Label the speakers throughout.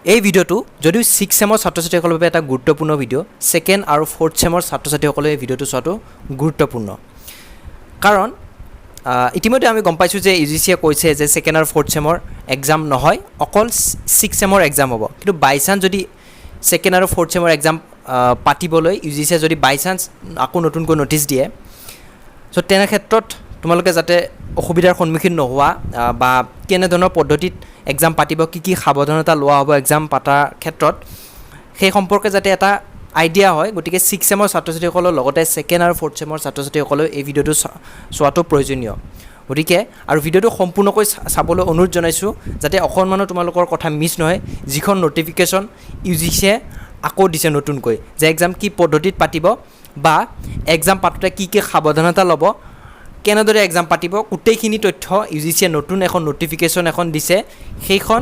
Speaker 1: এই ভিডিওটো যদিও 6 চেমৰ ছাত্ৰ-ছাত্ৰীসকলৰ বাবে এটা গুৰুত্বপূৰ্ণ ভিডিও, সেকেন্ড আৰু ফ'ৰ্থ চেমৰ ছাত্ৰ-ছাত্ৰীসকলে এই ভিডিওটো চোৱাটো গুৰুত্বপূৰ্ণ। কাৰণ ইতিমধ্যে আমি গম পাইছোঁ যে ইউজিচিয়ে কৈছে যে সেকেন্ড আৰু ফ'ৰ্থ চেমৰ এক্সাম নহয়, অকল 6 চেমৰ এক্সাম হ'ব। কিন্তু বাই চান্স যদি সেকেন্ড আৰু ফ'ৰ্থ চেমৰ এক্সাম পাতিবলৈ ইউজিচিয়ে যদি বাই চান্স আকৌ নতুনকৈ নটিচ দিয়ে, চ' তেনে ক্ষেত্ৰত তোমালোকে যাতে অসুবিধাৰ সন্মুখীন নোহোৱা বা কেনেধৰণৰ পদ্ধতিত এক্সাম পাতিব, কি সাৱধানতা লোৱা হ'ব এক্সাম পাতাৰ ক্ষেত্ৰত, সেই সম্পৰ্কে যাতে এটা আইডিয়া হয়। গতিকে 6 চেমৰ ছাত্ৰ-ছাত্ৰীসকলৰ লগতে সেকেন্ড আৰু ফ'ৰ্থ চেমৰ ছাত্ৰ-ছাত্ৰীসকলেও এই ভিডিঅ'টো চোৱাটো প্ৰয়োজনীয়। গতিকে আৰু ভিডিঅ'টো সম্পূৰ্ণকৈ চাবলৈ অনুৰোধ জনাইছোঁ, যাতে অকণমানো তোমালোকৰ কথা মিছ নহয়। যিখন নটিফিকেশ্যন ইউজিচিয়ে আকৌ দিছে নতুনকৈ, যে এক্সাম কি পদ্ধতিত পাতিব বা এক্সাম পাতোঁতে কি সাৱধানতা ল'ব, কেনেদৰে এক্সাম পাতিব, গোটেইখিনি তথ্য ইউজিচিয়ে নতুন এখন নটিফিকেশ্যন এখন দিছে, সেইখন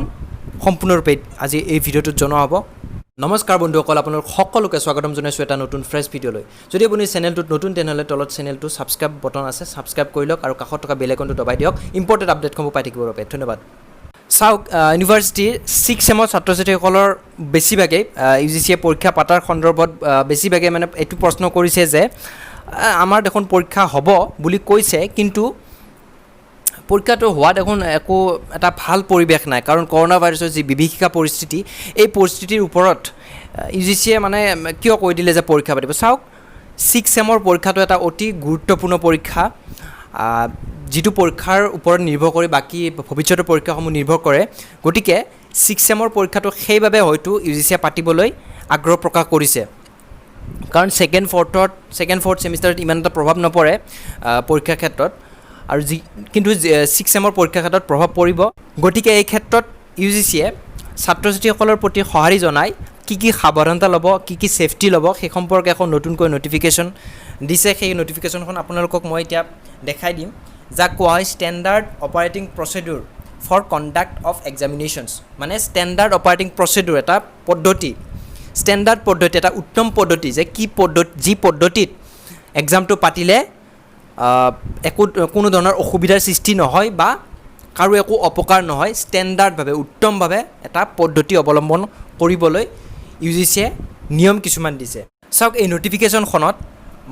Speaker 1: সম্পূৰ্ণৰূপে আজি এই ভিডিঅ'টোত জনোৱা হ'ব। নমস্কাৰ বন্ধুসকল, আপোনালোক সকলোকে স্বাগতম জনাইছোঁ এটা নতুন ফ্ৰেছ ভিডিঅ'লৈ। যদি আপুনি চেনেলটোত নতুন তেনেহ'লে তলত চেনেলটো ছাবস্ক্ৰাইব বটন আছে, ছাবস্ক্ৰাইব কৰি লওক আৰু কাষত থকা বেল আইকনটো দবাই দিয়ক ইম্পৰ্টেণ্ট আপডেটসমূহ পাই থাকিবৰ বাবে। ধন্যবাদ। চাওক, ইউনিভাৰ্চিটিৰ 6 চেমৰ ছাত্ৰ-ছাত্ৰীসকলৰ বেছিভাগেই ইউজিচিয়ে পৰীক্ষা পাতাৰ সন্দৰ্ভত বেছিভাগে মানে এইটো প্ৰশ্ন কৰিছে যে আমাৰ দেখোন পৰীক্ষা হ'ব বুলি কৈছে, কিন্তু পৰীক্ষাটো হোৱা দেখোন একো এটা ভাল পৰিৱেশ নাই। কাৰণ কৰোণা ভাইৰাছৰ যি বিভীষিকা পৰিস্থিতি, এই পৰিস্থিতিৰ ওপৰত ইউজিচিয়ে মানে কিয় কৈ দিলে যে পৰীক্ষা পাতিব। চাওক, 6 চেমৰ পৰীক্ষাটো এটা অতি গুৰুত্বপূৰ্ণ পৰীক্ষা, যিটো পৰীক্ষাৰ ওপৰত নিৰ্ভৰ কৰি বাকী ভৱিষ্যতৰ পৰীক্ষাসমূহ নিৰ্ভৰ কৰে। গতিকে 6 চেমৰ পৰীক্ষাটো সেইবাবে হয়তো ইউজিচিয়ে পাতিবলৈ আগ্ৰহ প্ৰকাশ কৰিছে। কাৰণ ছেকেণ্ড ফ'ৰ্থ ছেমিষ্টাৰত ইমান এটা প্ৰভাৱ নপৰে পৰীক্ষাৰ ক্ষেত্ৰত, আৰু কিন্তু 6 চেমৰ পৰীক্ষাৰ ক্ষেত্ৰত প্ৰভাৱ পৰিব। গতিকে এই ক্ষেত্ৰত ইউজিচিয়ে ছাত্ৰ-ছাত্ৰীসকলৰ প্ৰতি সঁহাৰি জনাই কি সাৱধানতা ল'ব, কি ছেফটি ল'ব, সেই সম্পৰ্কে এখন নতুনকৈ নটিফিকেশ্যন দিছে। সেই নটিফিকেশ্যনখন আপোনালোকক মই এতিয়া দেখাই দিম, যাক কোৱা হয় standard operating procedure for conduct of examinations. মানে ষ্টেণ্ডাৰ্ড অপাৰেটিং প্ৰচিডিউৰ এটা পদ্ধতি, ষ্টেণ্ডাৰ্ড পদ্ধতি, এটা উত্তম পদ্ধতি, যে যি পদ্ধতিত এক্সামটো পাতিলে কোনো ধৰণৰ অসুবিধাৰ সৃষ্টি নহয় বা কাৰো একো অপকাৰ নহয়, ষ্টেণ্ডাৰ্ডভাৱে উত্তমভাৱে এটা পদ্ধতি অৱলম্বন কৰিবলৈ ইউজিচিয়ে নিয়ম কিছুমান দিছে। চাওক, এই নটিফিকেশ্যনখনত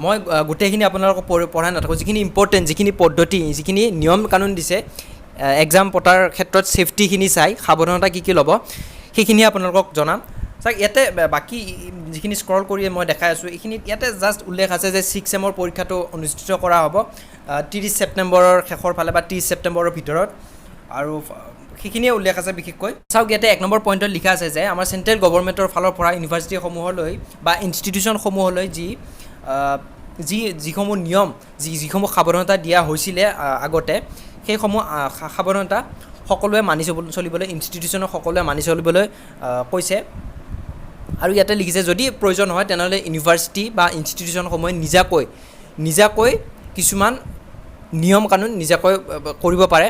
Speaker 1: মই গোটেইখিনি আপোনালোকক পঢ়াই নাথাকোঁ, যিখিনি ইম্পৰ্টেণ্ট, যিখিনি পদ্ধতি, যিখিনি নিয়ম কানুন দিছে এক্সাম পতাৰ ক্ষেত্ৰত ছেফটিখিনি চাই সাৱধানতা কি ল'ব, সেইখিনিয়ে আপোনালোকক জনাম। চাওক, ইয়াতে বাকী যিখিনি স্ক্ৰল কৰি মই দেখাই আছোঁ, এইখিনিত ইয়াতে জাষ্ট উল্লেখ আছে যে 6 চেমৰ পৰীক্ষাটো অনুষ্ঠিত কৰা হ'ব 30 ছেপ্টেম্বৰৰ শেষৰ ফালে বা 30 ছেপ্টেম্বৰৰ ভিতৰত, আৰু সেইখিনিয়ে উল্লেখ আছে বিশেষকৈ। চাওক, ইয়াতে 1 নম্বৰ পইণ্টত লিখা আছে যে আমাৰ চেণ্ট্ৰেল গভৰ্ণমেণ্টৰ ফালৰ পৰা ইউনিভাৰ্চিটিসমূহলৈ বা ইনষ্টিটিউশ্যনসমূহলৈ যিসমূহ নিয়ম, যিসমূহ সাৱধানতা দিয়া হৈছিলে আগতে, সেইসমূহ সাৱধানতা সকলোৱে মানি চলিবলৈ, ইনষ্টিটিউশ্যনক সকলোৱে মানি চলিবলৈ কৈছে। আৰু ইয়াতে লিখিছে যদি প্ৰয়োজন হয় তেনেহ'লে ইউনিভাৰ্চিটি বা ইনষ্টিটিউশ্যনসমূহে নিজাকৈ কিছুমান নিয়ম কানুন নিজাকৈ কৰিব পাৰে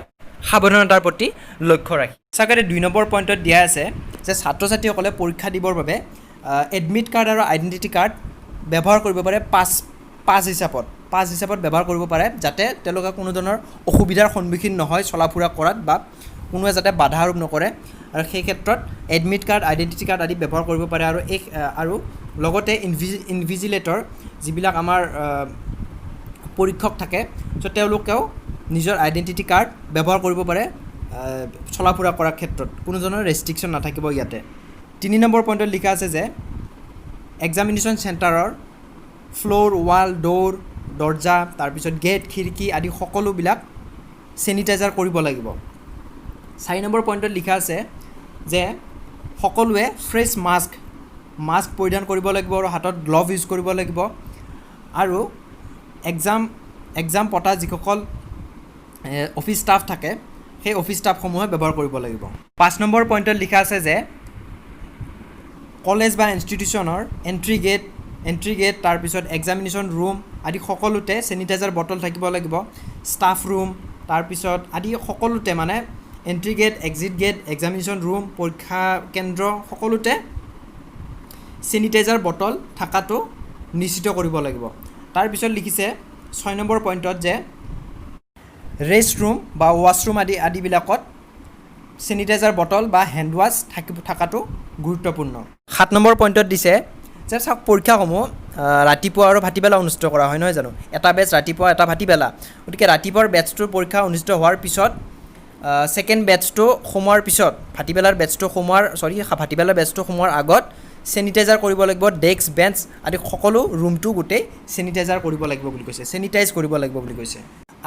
Speaker 1: সাৱধানতাৰ প্ৰতি লক্ষ্য ৰাখি। চাগতে 2 নম্বৰ পইণ্টত দিয়া আছে যে ছাত্ৰ-ছাত্ৰীসকলে পৰীক্ষা দিবৰ বাবে এডমিট কাৰ্ড আৰু আইডেণ্টিটি কাৰ্ড ব্যৱহাৰ কৰিব পাৰে পাছ হিচাপত ব্যৱহাৰ কৰিব পাৰে, যাতে তেওঁলোকে কোনো ধৰণৰ অসুবিধাৰ সন্মুখীন নহয় চলা ফুৰা কৰাত, বা কোনোৱে যাতে বাধা আৰোপ নকৰে। আৰু সেই ক্ষেত্ৰত এডমিট কাৰ্ড, আইডেণ্টিটি কাৰ্ড আদি ব্যৱহাৰ কৰিব পাৰে। আৰু লগতে ইনভিজিলেটৰ যিবিলাক আমাৰ পৰীক্ষক থাকে, চ' তেওঁলোকেও নিজৰ আইডেণ্টিটি কাৰ্ড ব্যৱহাৰ কৰিব পাৰে চলা ফুৰা কৰাৰ ক্ষেত্ৰত, কোনো ধৰণৰ ৰেষ্ট্ৰিকশ্যন নাথাকিব ইয়াতে। 3 নম্বৰ পইণ্টত লিখা আছে যে এক্সামিনেশ্যন চেণ্টাৰৰ ফ্ল'ৰ, ৱাল, দৰ্জা, তাৰপিছত গেট, খিৰিকী আদি সকলোবিলাক চেনিটাইজাৰ কৰিব লাগিব। 4 নম্বৰ পইণ্টত লিখা আছে যে সকলোৱে ফ্ৰেছ মাস্ক পৰিধান কৰিব লাগিব আৰু হাতত গ্ল'ভ ইউজ কৰিব লাগিব। আৰু এক্সাম পতা যিসকল অফিচ ষ্টাফ থাকে, সেই অফিচ ষ্টাফসমূহে ব্যৱহাৰ কৰিব লাগিব। 5 নম্বৰ পইণ্টত লিখা আছে যে কলেজ বা ইনষ্টিটিউশ্যনৰ এণ্ট্ৰি গেট, তাৰপিছত এক্সামিনেশ্যন ৰুম আদি সকলোতে চেনিটাইজাৰ বটল থাকিব লাগিব। ষ্টাফ ৰুম তাৰপিছত আদি সকলোতে, মানে entry gate, exit gate, examination room, পৰীক্ষা কেন্দ্ৰ সকলোতে চেনিটাইজাৰ বটল থকাটো নিশ্চিত কৰিব লাগিব। তাৰপিছত লিখিছে 6 নম্বৰ পইণ্টত যে ৰেষ্ট ৰুম বা ৱাছৰুম আদিবিলাকত চেনিটাইজাৰ বটল বা হেণ্ড ৱাছ থকাটো গুৰুত্বপূৰ্ণ 7 নম্বৰ পইণ্টত দিছে যে চাওক পৰীক্ষাসমূহ ৰাতিপুৱা আৰু ভাটিবেলা অনুষ্ঠিত কৰা হয় নহয় জানো এটা বেচ ৰাতিপুৱা এটা ভাটিবেলা গতিকে ৰাতিপুৱাৰ বেচটোৰ পৰীক্ষা অনুষ্ঠিত হোৱাৰ পিছত সেকেন্ড বেচটো সোমোৱাৰ পিছত ভাটিবেলাৰ বেচটো সোমোৱাৰ আগত চেনিটাইজাৰ কৰিব লাগিব ডেস্ক বেঞ্চ আদি সকলো ৰুমটো গোটেই চেনিটাইজাৰ কৰিব লাগিব বুলি কৈছে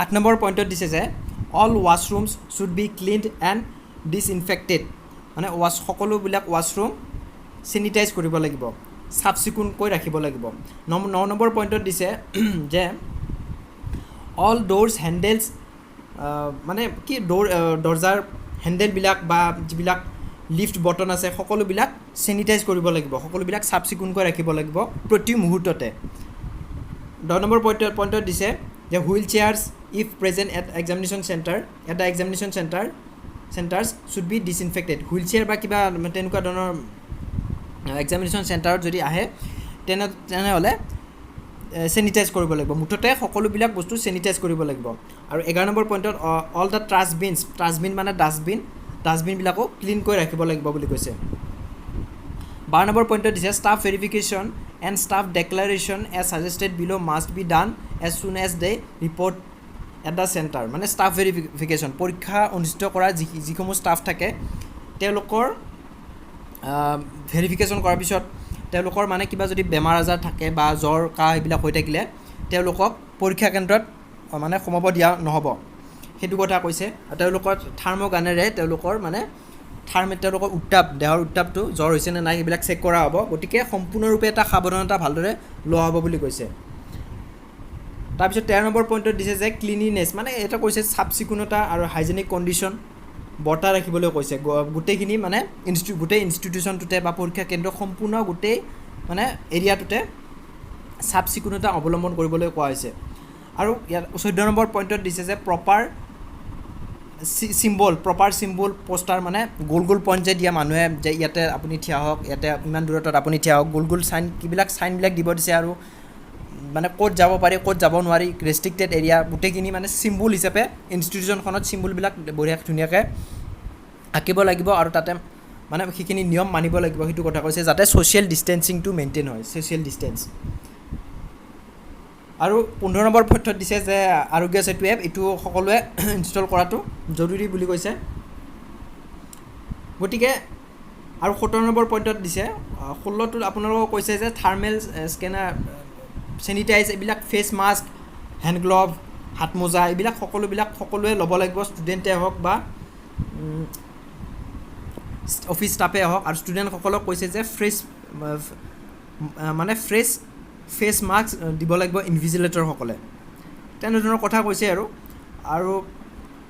Speaker 1: 8 নম্বৰ পইণ্টত দিছে যে all washrooms should be cleaned and disinfected মানে সকলোবিলাক ৱাছৰুম চেনিটাইজ কৰিব লাগিব চাফ চিকুণকৈ ৰাখিব লাগিব 9 নম্বৰ পইণ্টত দিছে যে অল ডোৰ্ছ হেণ্ডেলছ মানে কি দৰ্জাৰ হেণ্ডেলবিলাক বা যিবিলাক লিফ্ট বটন আছে সকলোবিলাক চেনিটাইজ কৰিব লাগিব সকলোবিলাক চাফ চিকুণকৈ ৰাখিব লাগিব প্ৰতি মুহূৰ্ততে 10 নম্বৰ পইণ্টত দিছে যে wheelchairs if present at examination centres should be disinfected wheelchair বা কিবা তেনেকুৱা ধৰণৰ এক্সামিনেশ্যন চেণ্টাৰত যদি আহে তেনেহ'লে চেনিটাইজ কৰিব লাগিব মুঠতে সকলোবিলাক বস্তু চেনিটাইজ কৰিব লাগিব আৰু 11 নম্বৰ পইণ্টত অল দ্য ট্ৰাছবিন মানে ডাষ্টবিনবিলাকো ক্লিন কৰি ৰাখিব লাগিব বুলি কৈছে 12 নম্বৰ পইণ্টত দিছে staff verification and staff declaration as suggested below' must be done as soon as they report at the centre মানে ষ্টাফ ভেৰিফিকেশ্যন পৰীক্ষা অনুষ্ঠিত কৰা যিসমূহ ষ্টাফ থাকে তেওঁলোকৰ ভেৰিফিকেশ্যন কৰাৰ পিছত তেওঁলোকৰ মানে কিবা যদি বেমাৰ আজাৰ থাকে বা জ্বৰ কাহ এইবিলাক হৈ থাকিলে তেওঁলোকক পৰীক্ষা কেন্দ্ৰত মানে সোমাব দিয়া নহ'ব সেইটো কথা কৈছে আৰু তেওঁলোকৰ থাৰ্মোগানেৰে তেওঁলোকৰ দেহৰ উত্তাপটো জ্বৰ হৈছে নে নাই সেইবিলাক চেক কৰা হ'ব গতিকে সম্পূৰ্ণৰূপে এটা সাৱধানতা ভালদৰে লোৱা হ'ব বুলি কৈছে তাৰপিছত 13 নম্বৰ পইণ্টত দিছে যে ক্লিনিনেছ মানে এটা কৈছে চাফ চিকুণতা আৰু হাইজেনিক কণ্ডিশ্যন বৰ্তাই ৰাখিবলৈ কৈছে গোটেইখিনি মানে গোটেই ইনষ্টিটিউশ্যনটোতে বা পৰীক্ষা কেন্দ্ৰ সম্পূৰ্ণ গোটেই মানে এৰিয়াটোতে চাফ চিকুণতা অৱলম্বন কৰিবলৈ কোৱা হৈছে আৰু ইয়াত 14 নম্বৰ পইণ্টত দিছে যে প্ৰপাৰ চিম্বল পোষ্টাৰ মানে গোল পইণ্ট যে দিয়া মানুহে যে ইয়াতে আপুনি থিয়া হওক ইয়াতে ইমান দূৰত্বত আপুনি থিয়া হওক গোল চাইনবিলাক দিব দিছে আৰু মানে ক'ত যাব পাৰি ক'ত যাব নোৱাৰি ৰেষ্ট্ৰিক্টেড এৰিয়া গোটেইখিনি মানে চিম্বল হিচাপে ইনষ্টিটিউশ্যনখনত চিম্বলবিলাক বঢ়িয়া ধুনীয়াকৈ আঁকিব লাগিব আৰু তাতে মানে সেইখিনি নিয়ম মানিব লাগিব সেইটো কথা কৈছে যাতে ছ'চিয়েল ডিষ্টেঞ্চিংটো মেইনটেইন হয় ছ'চিয়েল ডিষ্টেঞ্চ আৰু 15 নম্বৰ পইণ্টত দিছে যে আৰোগ্য সেতু এপ এইটো সকলোৱে ইনষ্টল কৰাটো জৰুৰী বুলি কৈছে গতিকে আৰু 17 নম্বৰ পইণ্টত দিছে 16টো আপোনালোকক কৈছে যে থাৰ্মেল স্কেনাৰ চেনিটাইজ এইবিলাক ফেচ মাস্ক হেণ্ড গ্লভ হাত মোজা এইবিলাক সকলোৱে ল'ব লাগিব ষ্টুডেণ্টে হওক বা অফিচ ষ্টাফে হওক আৰু ষ্টুডেণ্টসকলক কৈছে যে ফ্ৰেছ ফেচ মাস্ক দিব লাগিব ইনভিজিলেটৰসকলে তেনেধৰণৰ কথা কৈছে আৰু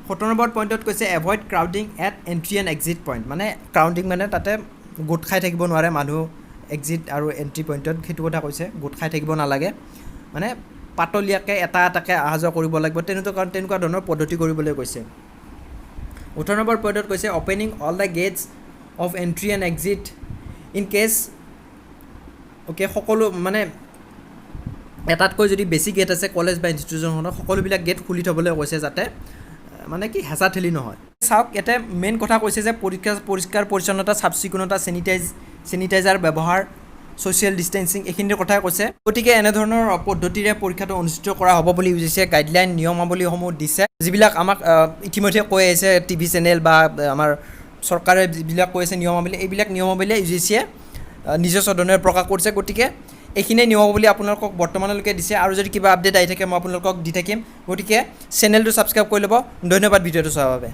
Speaker 1: 17 নম্বৰ পইণ্টত কৈছে avoid crowding at entry and exit point মানে ক্ৰাউডিং মানে তাতে গোট খাই থাকিব নোৱাৰে মানুহ এক্সিট আৰু এণ্ট্ৰি পইণ্টত সেইটো কথা কৈছে গোট খাই থাকিব নালাগে মানে পাতলীয়াকৈ এটাকৈ অহা যোৱা কৰিব লাগিব তেনেকুৱা ধৰণৰ পদ্ধতি কৰিবলৈ কৈছে 18 নম্বৰ পইণ্টত কৈছে opening all the gates of entry and exit in case সকলো মানে এটাতকৈ যদি বেছি গেট আছে কলেজ বা ইনষ্টিটিউশ্যনখনত সকলোবিলাক গেট খুলি থ'বলৈ কৈছে যাতে মানে কি হেঁচা ঠেলি নহয় চাওক ইয়াতে মেইন কথা কৈছে যে পৰিষ্কাৰ পৰিচ্ছন্নতা চাফ চিকুণতা চেনিটাইজাৰ ব্যৱহাৰ ছ'চিয়েল ডিষ্টেঞ্চিং এইখিনিৰ কথাই কৈছে গতিকে এনেধৰণৰ পদ্ধতিৰে পৰীক্ষাটো অনুষ্ঠিত কৰা হ'ব বুলি বুজিছে গাইডলাইন নিয়মাৱলীসমূহ দিছে যিবিলাক আমাক ইতিমধ্যে কৈ আহিছে টিভি চেনেল বা আমাৰ চৰকাৰে যিবিলাক কৈ আছে নিয়মাৱলী এইবিলাক নিয়মাৱলীয়ে UGCয়ে নিজস্ব ধৰণে প্ৰকাশ কৰিছে গতিকে এইখিনিয়ে নিয়মাৱলী আপোনালোকক বৰ্তমানলৈকে দিছে আৰু যদি কিবা আপডেট আহি থাকে মই আপোনালোকক দি থাকিম গতিকে চেনেলটো ছাবস্ক্ৰাইব কৰি ল'ব ধন্যবাদ ভিডিঅ'টো চোৱাৰ বাবে